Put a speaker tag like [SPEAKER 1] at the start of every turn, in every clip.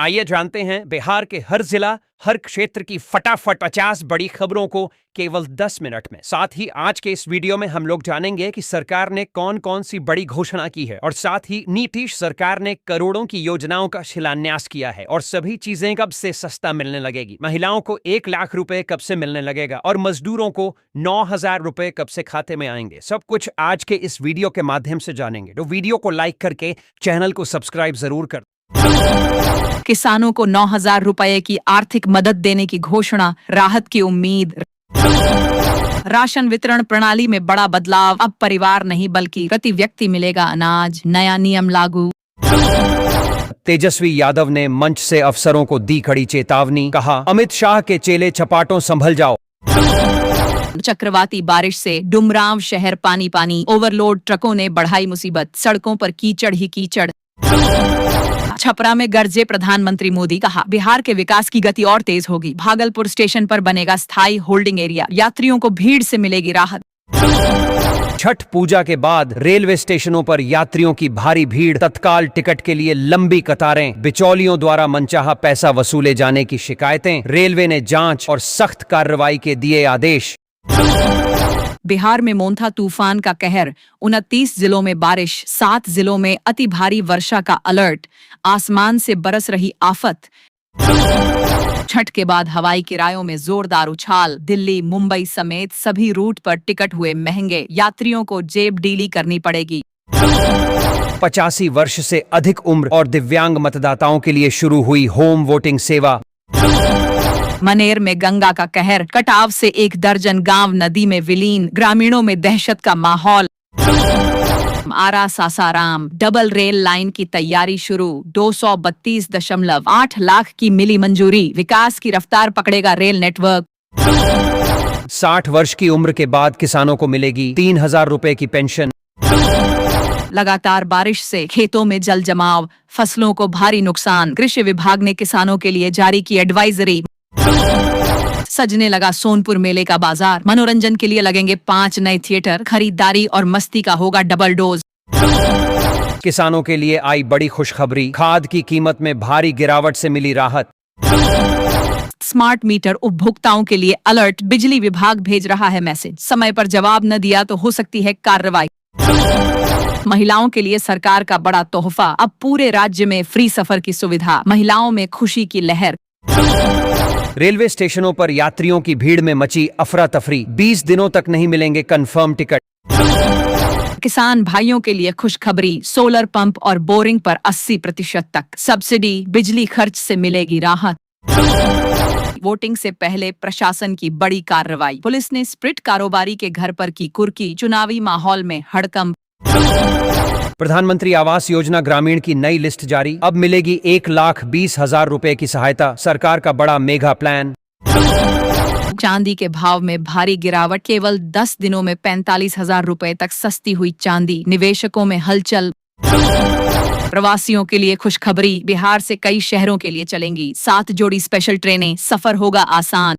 [SPEAKER 1] आइए जानते हैं बिहार के हर जिला, हर क्षेत्र की फटाफट 50 बड़ी खबरों को केवल 10 मिनट में। साथ ही आज के इस वीडियो में हम लोग जानेंगे कि सरकार ने कौन कौन सी बड़ी घोषणा की है और साथ ही नीतीश सरकार ने करोड़ों की योजनाओं का शिलान्यास किया है और सभी चीजें कब से सस्ता मिलने लगेगी। महिलाओं को 1 लाख रुपए कब से मिलने लगेगा और मजदूरों को 9,000 रुपए कब से खाते में आएंगे। सब कुछ आज के इस वीडियो के माध्यम से जानेंगे। तो वीडियो को लाइक करके चैनल को सब्सक्राइब जरूर कर।
[SPEAKER 2] किसानों को 9,000 रुपए की आर्थिक मदद देने की घोषणा, राहत की उम्मीद। राशन वितरण प्रणाली में बड़ा बदलाव, अब परिवार नहीं बल्कि प्रति व्यक्ति मिलेगा अनाज, नया नियम लागू।
[SPEAKER 1] तेजस्वी यादव ने मंच से अफसरों को दी कड़ी चेतावनी, कहा अमित शाह के चेले चपाटों संभल जाओ।
[SPEAKER 2] चक्रवाती बारिश से डुमरांव शहर पानी पानी, ओवरलोड ट्रकों ने बढ़ाई मुसीबत, सड़कों पर कीचड़ ही कीचड़। छपरा में गरजे प्रधानमंत्री मोदी, कहा बिहार के विकास की गति और तेज होगी, भागलपुर स्टेशन पर बनेगा स्थायी होल्डिंग एरिया, यात्रियों को भीड़ से मिलेगी राहत।
[SPEAKER 1] छठ पूजा के बाद रेलवे स्टेशनों पर यात्रियों की भारी भीड़, तत्काल टिकट के लिए लंबी कतारें, बिचौलियों द्वारा मनचाहा पैसा वसूले जाने की शिकायतें, रेलवे ने जांच और सख्त कार्रवाई के दिए आदेश।
[SPEAKER 2] बिहार में मोन्था तूफान का कहर, 29 जिलों में बारिश, 7 जिलों में अति भारी वर्षा का अलर्ट, आसमान से बरस रही आफत। छठ के बाद हवाई किरायों में जोरदार उछाल, दिल्ली मुंबई समेत सभी रूट पर टिकट हुए महंगे, यात्रियों को जेब डीली करनी पड़ेगी।
[SPEAKER 1] 85 वर्ष से अधिक उम्र और दिव्यांग मतदाताओं के लिए शुरू हुई होम वोटिंग सेवा।
[SPEAKER 2] मनेर में गंगा का कहर, कटाव से 1 दर्जन गांव नदी में विलीन, ग्रामीणों में दहशत का माहौल। आरा सासाराम डबल रेल लाइन की तैयारी शुरू, 232.8 लाख की मिली मंजूरी, विकास की रफ्तार पकड़ेगा रेल नेटवर्क।
[SPEAKER 1] 60 वर्ष की उम्र के बाद किसानों को मिलेगी 3,000 रुपए की पेंशन।
[SPEAKER 2] लगातार बारिश से खेतों में जल जमाव, फसलों को भारी नुकसान, कृषि विभाग ने किसानों के लिए जारी की एडवाइजरी। सजने लगा सोनपुर मेले का बाजार, मनोरंजन के लिए लगेंगे 5 नए थिएटर, खरीदारी और मस्ती का होगा डबल डोज।
[SPEAKER 1] किसानों के लिए आई बड़ी खुशखबरी, खाद की कीमत में भारी गिरावट से मिली राहत।
[SPEAKER 2] स्मार्ट मीटर उपभोक्ताओं के लिए अलर्ट, बिजली विभाग भेज रहा है मैसेज, समय पर जवाब न दिया तो हो सकती है कार्रवाई। महिलाओं के लिए सरकार का बड़ा तोहफा, अब पूरे राज्य में फ्री सफर की सुविधा, महिलाओं में खुशी की लहर।
[SPEAKER 1] रेलवे स्टेशनों पर यात्रियों की भीड़ में मची अफरा तफरी, 20 दिनों तक नहीं मिलेंगे कंफर्म टिकट।
[SPEAKER 2] किसान भाइयों के लिए खुशखबरी, सोलर पंप और बोरिंग पर 80% तक सब्सिडी, बिजली खर्च से मिलेगी राहत। वोटिंग से पहले प्रशासन की बड़ी कार्रवाई, पुलिस ने स्प्रिट कारोबारी के घर पर की कुर्की, चुनावी माहौल में हड़कंप।
[SPEAKER 1] प्रधानमंत्री आवास योजना ग्रामीण की नई लिस्ट जारी, अब मिलेगी 1,20,000 रुपए की सहायता, सरकार का बड़ा मेगा प्लान।
[SPEAKER 2] चांदी के भाव में भारी गिरावट, केवल 10 दिनों में 45,000 रुपए तक सस्ती हुई चांदी, निवेशकों में हलचल। प्रवासियों के लिए खुशखबरी, बिहार से कई शहरों के लिए चलेंगी 7 जोड़ी स्पेशल ट्रेनें, सफर होगा आसान।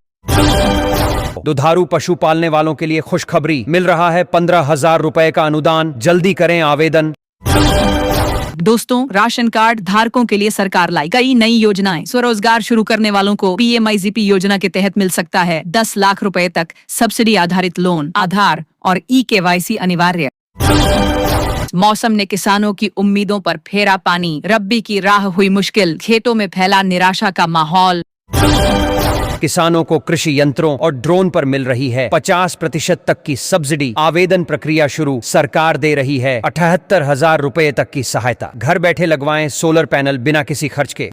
[SPEAKER 1] दुधारू पशु पालने वालों के लिए खुशखबरी, मिल रहा है 15,000 रुपए का अनुदान, जल्दी करें आवेदन।
[SPEAKER 2] दोस्तों, राशन कार्ड धारकों के लिए सरकार लाई कई नई योजनाएं, स्वरोजगार शुरू करने वालों को PMIGP योजना के तहत मिल सकता है 10 लाख रुपए तक सब्सिडी आधारित लोन, आधार और eKYC अनिवार्य। मौसम ने किसानों की उम्मीदों पर फेरा पानी, रब्बी की राह हुई मुश्किल, खेतों में फैला निराशा का माहौल।
[SPEAKER 1] किसानों को कृषि यंत्रों और ड्रोन पर मिल रही है 50% तक की सब्सिडी, आवेदन प्रक्रिया शुरू, सरकार दे रही है 78,000 रुपए तक की सहायता, घर बैठे लगवाएं सोलर पैनल बिना किसी खर्च के।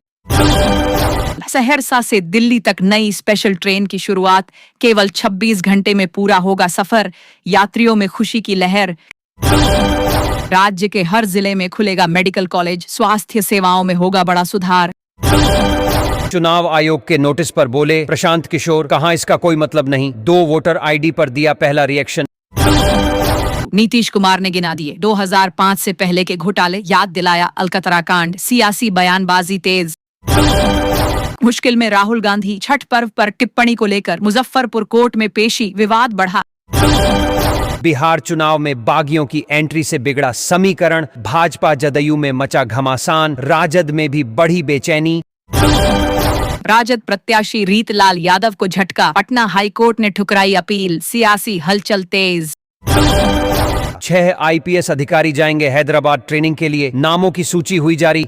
[SPEAKER 2] सहरसा से दिल्ली तक नई स्पेशल ट्रेन की शुरुआत, केवल 26 घंटे में पूरा होगा सफर, यात्रियों में खुशी की लहर। राज्य के हर जिले में खुलेगा मेडिकल कॉलेज, स्वास्थ्य सेवाओं में होगा बड़ा सुधार।
[SPEAKER 1] चुनाव आयोग के नोटिस पर बोले प्रशांत किशोर, कहा इसका कोई मतलब नहीं, 2 वोटर ID पर दिया पहला रिएक्शन।
[SPEAKER 2] नीतीश कुमार ने गिना दिए 2005 से पहले के घोटाले, याद दिलाया अलकतरा कांड, सियासी बयानबाजी तेज। मुश्किल में राहुल गांधी, छठ पर्व पर टिप्पणी को लेकर मुजफ्फरपुर कोर्ट में पेशी, विवाद बढ़ा।
[SPEAKER 1] बिहार चुनाव में बागियों की एंट्री से बिगड़ा समीकरण, भाजपा जदयू में मचा घमासान, राजद में भी बढ़ी बेचैनी।
[SPEAKER 2] राजद प्रत्याशी रीतलाल यादव को झटका, पटना हाईकोर्ट ने ठुकराई अपील, सियासी हलचल तेज।
[SPEAKER 1] 6 आईपीएस अधिकारी जाएंगे हैदराबाद ट्रेनिंग के लिए, नामों की सूची हुई जारी।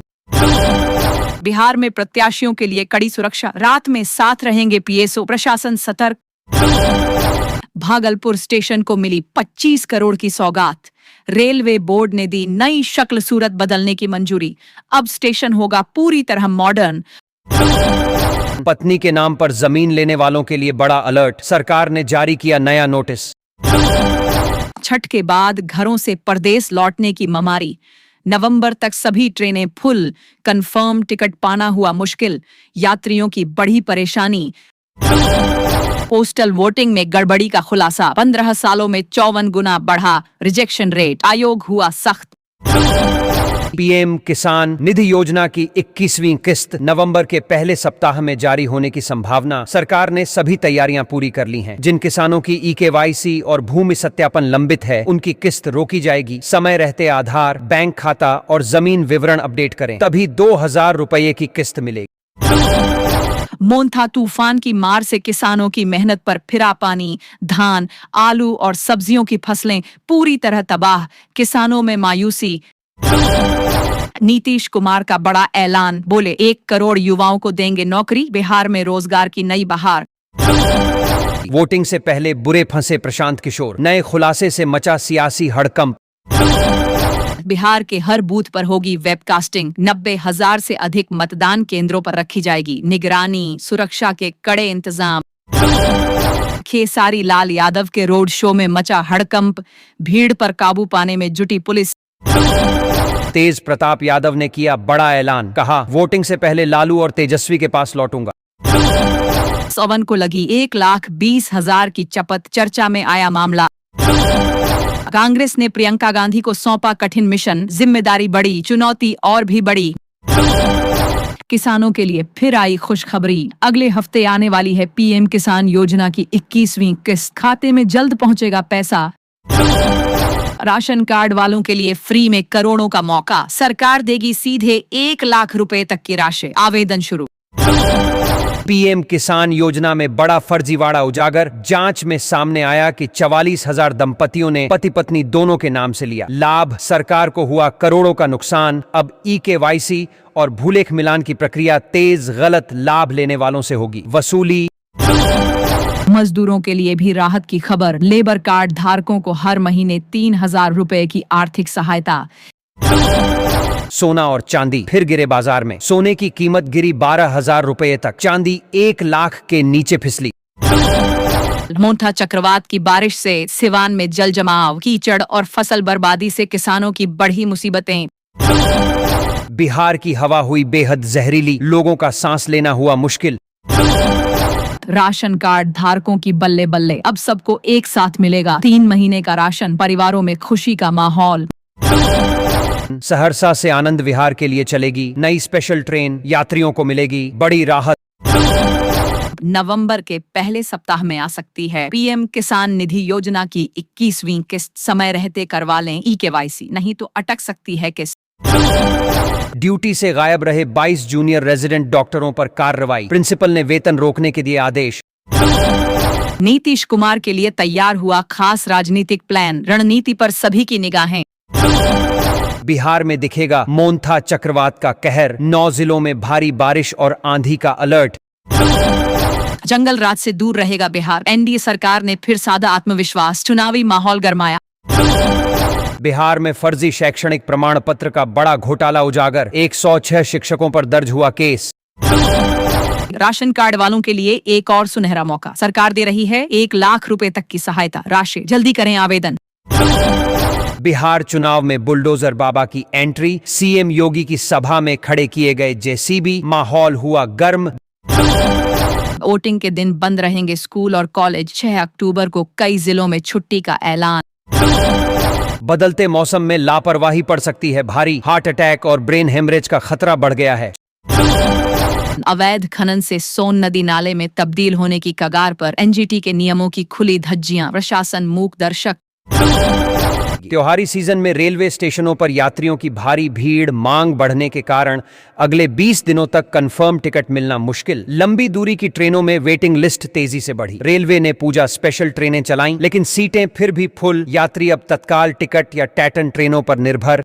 [SPEAKER 2] बिहार में प्रत्याशियों के लिए कड़ी सुरक्षा, रात में साथ रहेंगे पीएसओ, प्रशासन सतर्क। भागलपुर स्टेशन को मिली 25 करोड़ की सौगात, रेलवे बोर्ड ने दी नई शक्ल सूरत बदलने की मंजूरी, अब स्टेशन होगा पूरी तरह मॉडर्न।
[SPEAKER 1] पत्नी के नाम पर जमीन लेने वालों के लिए बड़ा अलर्ट, सरकार ने जारी किया नया नोटिस।
[SPEAKER 2] छठ के बाद घरों से परदेश लौटने की ममारी, नवंबर तक सभी ट्रेनें फुल, कंफर्म टिकट पाना हुआ मुश्किल, यात्रियों की बढ़ी परेशानी। पोस्टल वोटिंग में गड़बड़ी का खुलासा, 15 सालों में 54 गुना बढ़ा रिजेक्शन रेट, आयोग हुआ सख्त।
[SPEAKER 1] पीएम किसान निधि योजना की 21वीं किस्त नवंबर के पहले सप्ताह में जारी होने की संभावना, सरकार ने सभी तैयारियां पूरी कर ली हैं। जिन किसानों की ईकेवाईसी और भूमि सत्यापन लंबित है, उनकी किस्त रोकी जाएगी। समय रहते आधार, बैंक खाता और जमीन विवरण अपडेट करें, तभी 2000 रुपये की किस्त मिलेगी।
[SPEAKER 2] मोन्था तूफान की मार से किसानों की मेहनत पर फिरा पानी, धान, आलू और सब्जियों की फसलें पूरी तरह तबाह, किसानों में मायूसी। नीतीश कुमार का बड़ा ऐलान, बोले 1 करोड़ युवाओं को देंगे नौकरी, बिहार में रोजगार की नई बहार।
[SPEAKER 1] वोटिंग से पहले बुरे फंसे प्रशांत किशोर, नए खुलासे से मचा सियासी हड़कंप।
[SPEAKER 2] बिहार के हर बूथ पर होगी वेबकास्टिंग, 90,000 से अधिक मतदान केंद्रों पर रखी जाएगी निगरानी, सुरक्षा के कड़े इंतजाम। खेसारी लाल यादव के रोड शो में मचा हड़कंप, भीड़ पर काबू पाने में जुटी पुलिस।
[SPEAKER 1] तेज प्रताप यादव ने किया बड़ा ऐलान, कहा वोटिंग से पहले लालू और तेजस्वी के पास लौटूंगा।
[SPEAKER 2] सवन को लगी 1,20,000 की चपत, चर्चा में आया मामला। कांग्रेस ने प्रियंका गांधी को सौंपा कठिन मिशन, जिम्मेदारी बढ़ी, चुनौती और भी बढ़ी। किसानों के लिए फिर आई खुशखबरी, अगले हफ्ते आने वाली है पीएम किसान योजना की 21वीं किस्त, खाते में जल्द पहुंचेगा पैसा। राशन कार्ड वालों के लिए फ्री में करोड़ों का मौका, सरकार देगी सीधे 1 लाख रुपए तक की राशि, आवेदन शुरू।
[SPEAKER 1] पीएम किसान योजना में बड़ा फर्जीवाड़ा उजागर, जांच में सामने आया कि 44,000 दंपतियों ने पति पत्नी दोनों के नाम से लिया लाभ, सरकार को हुआ करोड़ों का नुकसान। अब ईकेवाईसी और भूलेख मिलान की प्रक्रिया तेज, गलत लाभ लेने वालों से होगी वसूली।
[SPEAKER 2] मजदूरों के लिए भी राहत की खबर, लेबर कार्ड धारकों को हर महीने 3,000 रुपए की आर्थिक सहायता।
[SPEAKER 1] सोना और चांदी फिर गिरे बाजार में, सोने की कीमत गिरी 12,000 रुपये तक, चांदी 1 लाख के नीचे फिसली।
[SPEAKER 2] मोन्था चक्रवात की बारिश से सिवान में जल जमाव, कीचड़ और फसल बर्बादी से किसानों की बढ़ी मुसीबतें।
[SPEAKER 1] बिहार की हवा हुई बेहद जहरीली, लोगों का सांस लेना हुआ मुश्किल।
[SPEAKER 2] राशन कार्ड धारकों की बल्ले बल्ले, अब सबको एक साथ मिलेगा 3 महीने का राशन, परिवारों में खुशी का माहौल।
[SPEAKER 1] सहरसा से आनंद विहार के लिए चलेगी नई स्पेशल ट्रेन, यात्रियों को मिलेगी बड़ी राहत।
[SPEAKER 2] नवंबर के पहले सप्ताह में आ सकती है पीएम किसान निधि योजना की 21वीं किस्त, समय रहते करवा लें ईकेवाईसी, नहीं तो अटक सकती है किस्त।
[SPEAKER 1] ड्यूटी से गायब रहे 22 जूनियर रेजिडेंट डॉक्टरों पर कार्रवाई, प्रिंसिपल ने वेतन रोकने के दिए आदेश।
[SPEAKER 2] नीतीश कुमार के लिए तैयार हुआ खास राजनीतिक प्लान, रणनीति पर सभी की निगाहें।
[SPEAKER 1] बिहार में दिखेगा मोन्था चक्रवात का कहर, 9 जिलों में भारी बारिश और आंधी का अलर्ट।
[SPEAKER 2] जंगल राज से दूर रहेगा बिहार, एनडीए सरकार ने फिर साधा आत्मविश्वास, चुनावी माहौल गरमाया।
[SPEAKER 1] बिहार में फर्जी शैक्षणिक प्रमाण पत्र का बड़ा घोटाला उजागर, 106 शिक्षकों पर दर्ज हुआ केस।
[SPEAKER 2] राशन कार्ड वालों के लिए एक और सुनहरा मौका, सरकार दे रही है 1 लाख रुपए तक की सहायता राशि, जल्दी करें आवेदन।
[SPEAKER 1] बिहार चुनाव में बुलडोजर बाबा की एंट्री, सीएम योगी की सभा में खड़े किए गए जेसीबी, माहौल हुआ गर्म।
[SPEAKER 2] वोटिंग के दिन बंद रहेंगे स्कूल और कॉलेज, 6 अक्टूबर को कई जिलों में छुट्टी का ऐलान।
[SPEAKER 1] बदलते मौसम में लापरवाही पड़ सकती है भारी, हार्ट अटैक और ब्रेन हेमरेज का खतरा बढ़ गया है।
[SPEAKER 2] अवैध खनन से सोन नदी नाले में तब्दील होने की कगार पर, एनजीटी के नियमों की खुली धज्जियां, प्रशासन मूक दर्शक।
[SPEAKER 1] त्योहारी सीजन में रेलवे स्टेशनों पर यात्रियों की भारी भीड़, मांग बढ़ने के कारण अगले 20 दिनों तक कंफर्म टिकट मिलना मुश्किल। लंबी दूरी की ट्रेनों में वेटिंग लिस्ट तेजी से बढ़ी। रेलवे ने पूजा स्पेशल ट्रेनें चलाईं, लेकिन सीटें फिर भी फुल। यात्री अब तत्काल टिकट या टैटन ट्रेनों पर निर्भर।